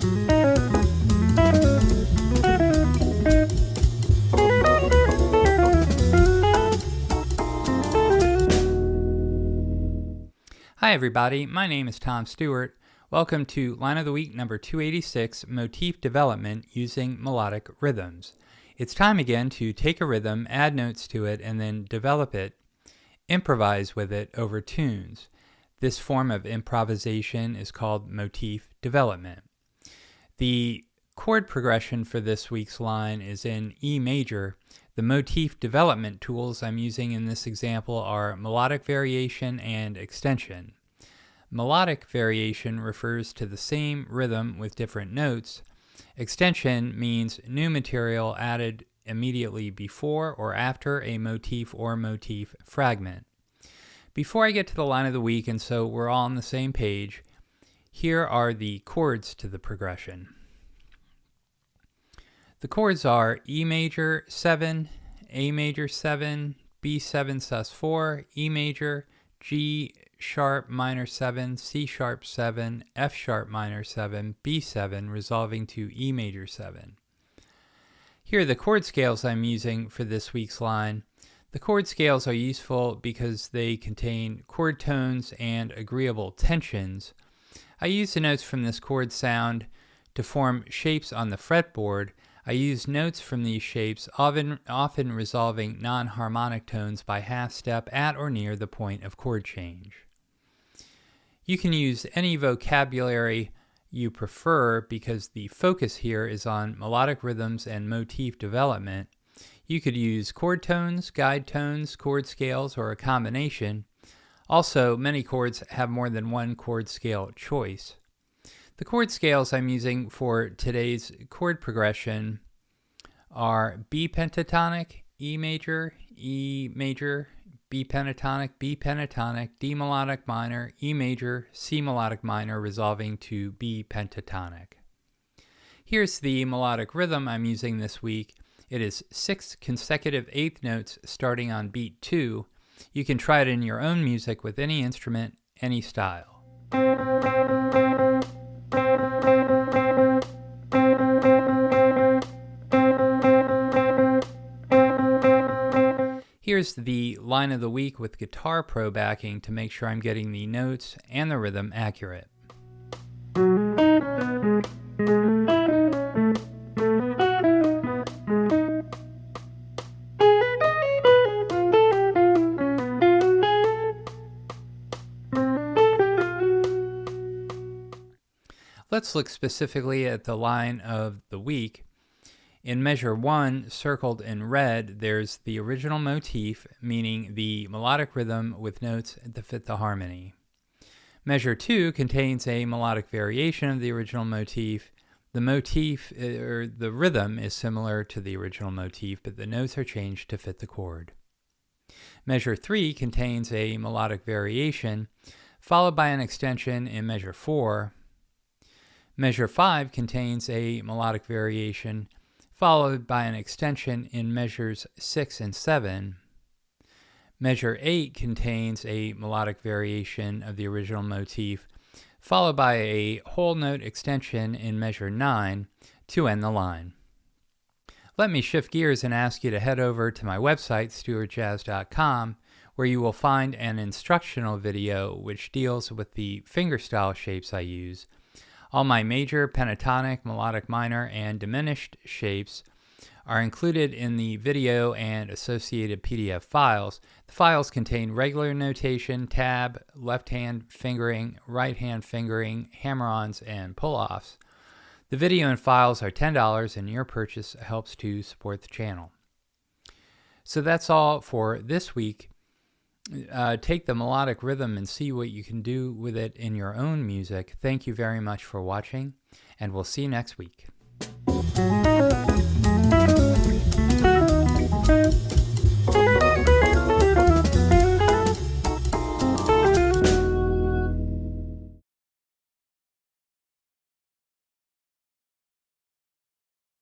Hi everybody, my name is Tom Stewart. Welcome to Line of the Week number 286, Motif Development Using Melodic Rhythms. It's time again to take a rhythm, add notes to it, and then develop it, improvise with it over tunes. This form of improvisation is called motif development. The chord progression for this week's line is in E major. The motif development tools I'm using in this example are melodic variation and extension. Melodic variation refers to the same rhythm with different notes. Extension means new material added immediately before or after a motif or motif fragment. Before I get to the line of the week, and so we're all on the same page, here are the chords to the progression. The chords are E major 7, A major 7, B7 sus4, E major, G sharp minor 7, C sharp 7, F sharp minor 7, B7, resolving to E major 7. Here are the chord scales I'm using for this week's line. The chord scales are useful because they contain chord tones and agreeable tensions. I use the notes from this chord sound to form shapes on the fretboard. I use notes from these shapes, often resolving non-harmonic tones by half step at or near the point of chord change. You can use any vocabulary you prefer because the focus here is on melodic rhythms and motif development. You could use chord tones, guide tones, chord scales, or a combination. Also, many chords have more than one chord scale choice. The chord scales I'm using for today's chord progression are B pentatonic, E major, B pentatonic, D melodic minor, E major, C melodic minor, resolving to B pentatonic. Here's the melodic rhythm I'm using this week. It is 6 consecutive eighth notes starting on beat 2. You can try it in your own music with any instrument, any style. Here's the line of the week with Guitar Pro backing to make sure I'm getting the notes and the rhythm accurate. Let's look specifically at the line of the week. In measure 1, circled in red, there's the original motif, meaning the melodic rhythm with notes that fit the harmony. Measure 2 contains a melodic variation of the original motif. The motif, or the rhythm, is similar to the original motif, but the notes are changed to fit the chord. Measure 3 contains a melodic variation, followed by an extension in measure 4. Measure 5 contains a melodic variation, followed by an extension in measures 6 and 7. Measure 8 contains a melodic variation of the original motif, followed by a whole note extension in measure 9 to end the line. Let me shift gears and ask you to head over to my website, stewartjazz.com, where you will find an instructional video which deals with the fingerstyle shapes I use. All my major, pentatonic, melodic minor, and diminished shapes are included in the video and associated PDF files. The files contain regular notation, tab, left-hand fingering, right-hand fingering, hammer-ons, and pull-offs. The video and files are $10, and your purchase helps to support the channel. So that's all for this week. Take the melodic rhythm and see what you can do with it in your own music. Thank you very much for watching, and we'll see you next week.